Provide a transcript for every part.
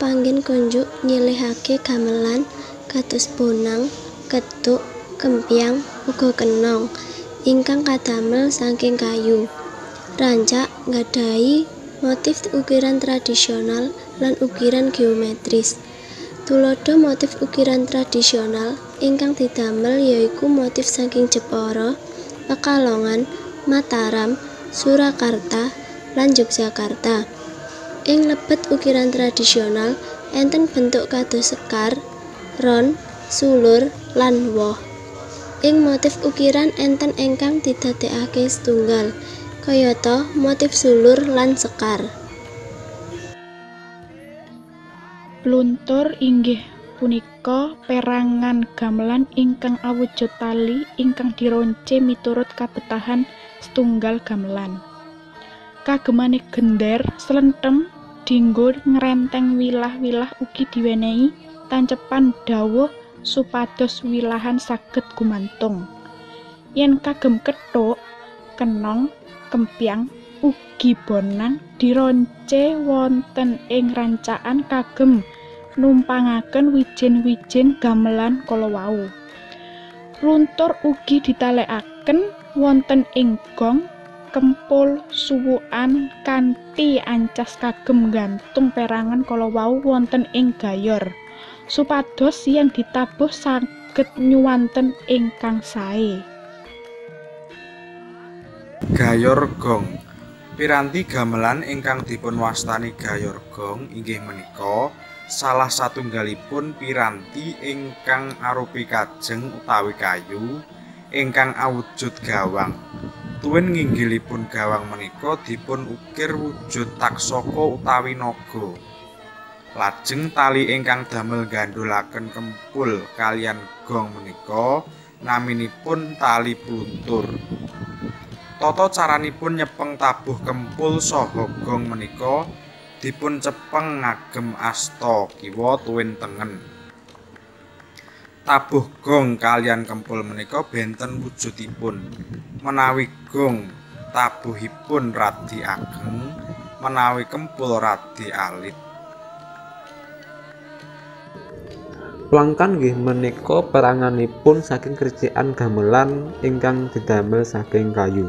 Panggen konjuk nyilihake gamelan kados bonang, kethuk, kempyang, uga kenong ingkang kadamel saking kayu. Rancak nggadhahi motif ukiran tradisional lan ukiran geometris. Tuladha motif ukiran tradisional ingkang didamel yaiku motif saking Jepara, Pekalongan, Mataram, Surakarta, lan Yogyakarta. Ing lebet ukiran tradisional enten bentuk kados sekar, ron, sulur, lan woh. Ing motif ukiran enten ingkang didadekake setunggal, kayata motif sulur lan sekar. Pluntur inggih punika perangan gamelan ingkang awujud tali ingkang dironce miturut kabetahan setunggal gamelan. Kagemane gender slentem dienggo ngrenteng wilah-wilah ugi diwenehi tancepan dawuh supados wilahan saged gumantung. Yen kagem kethuk, kenong, kempyang ugi bonang dironce wonten ing rancakan kagem numpangaken wijin-wijin gamelan kala wau. Pluntur ugi ditalekaken wonten ing gong, kempul, suwukan kanthi ancas kagem nggantung perangan kala wau wonten ing gayor, supados yen ditabuh saged nyuwanten ingkang sae. Gayor gong. Piranti gamelan ingkang dipunwastani gayor gong inggih menika salah satunggalipun piranti ingkang arupi kajeng utawi kayu ingkang awujud gawang. Tuwin nginggilipun gawang menika dipun ukir wujud taksaka utawi naga. Lajeng tali ingkang damel gandhulaken kempul kaliyan gong menika naminipun tali pluntur. Tata caranipun nyepeng tabuh kempul saha gong menika dipun cepeng ngagem asta kiwa tuwin tengen. Tabuh gong kaliyan kempul menika benten wujudipun. Menawi gong tabuhipun radi ageng, menawi kempul radi alit. Plangkan nggih menika peranganipun saking kricikan gamelan ingkang didamel saking kayu.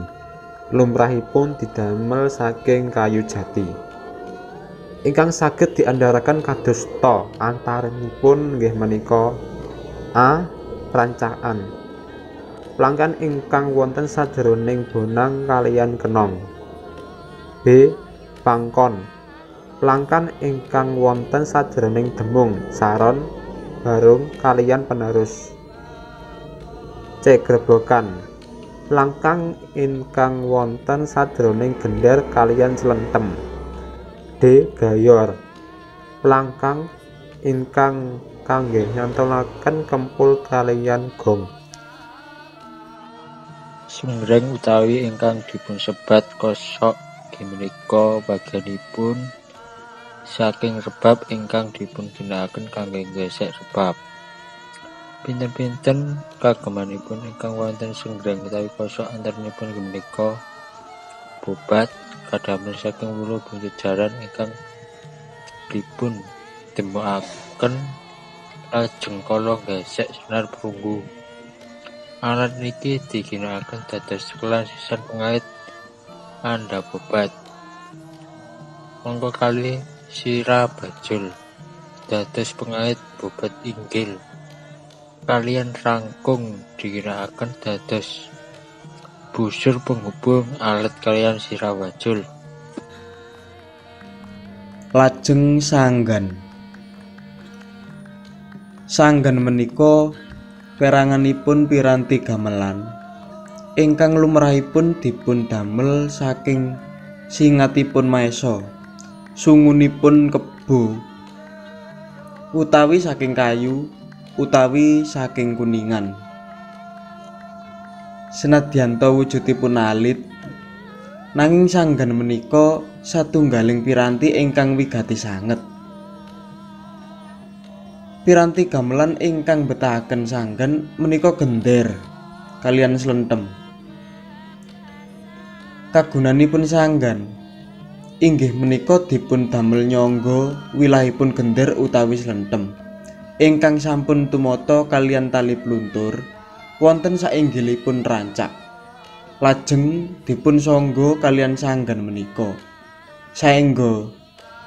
Lumrahipun didamel saking kayu jati. Ingkang saged diandharaken kadosta antaranipun nggih menika A. Rancakan. Plangkan ingkang wonten sajroning bonang kaliyan kenong. B. Pangkon. Plangkan ingkang wonten sajroning demung, saron, barung kaliyan penerus. C. Grebokan. Plangkang ingkang wonten sajroning gender kaliyan slentem. D. Gayor. Plangkang ingkang kangge nyantunaken kempul kaliyan gong. Sungreng utawi ingkang dipunsebat kosok menika bagianipun saking rebab ingkang dipunginakaken kangge nggesek rebab. Pinten-pinten kagemanipun ingkang wonten sungreng utawi kosok antaranipun menika bobat kadamel saking wulu buntut jaran ingkang dipun demokaken lajeng kala nggesek senar perunggu. Alat niki diginakaken dados kelan sisan pengait anda bobat. Mangka kalih sira bajul dados pengait bobat inggil. Kaliyan rangkung diginakaken dados busur penghubung alat kaliyan sira bajul. Lajeng sanggan. Sanggan menika peranganipun piranti gamelan ingkang lumrahipun dipun damel saking singatipun maesa, sungunipun kebo, utawi saking kayu, utawi saking kuningan. Senadyanto wujudipun alit, nanging sanggan menika satunggaling piranti ingkang wigati sanget. Piranti gamelan ingkang betahaken sanggan menika gender kaliyan slentem. Kagunanipun sanggan inggih menika dipun damel nyangga wilahipun gender utawi slentem ingkang sampun tumata kaliyan tali pluntur wonten sainggilipun rancak. Lajeng dipun sangga kaliyan sanggan menika saengga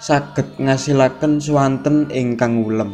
saged ngasilaken swanten ingkang ulem.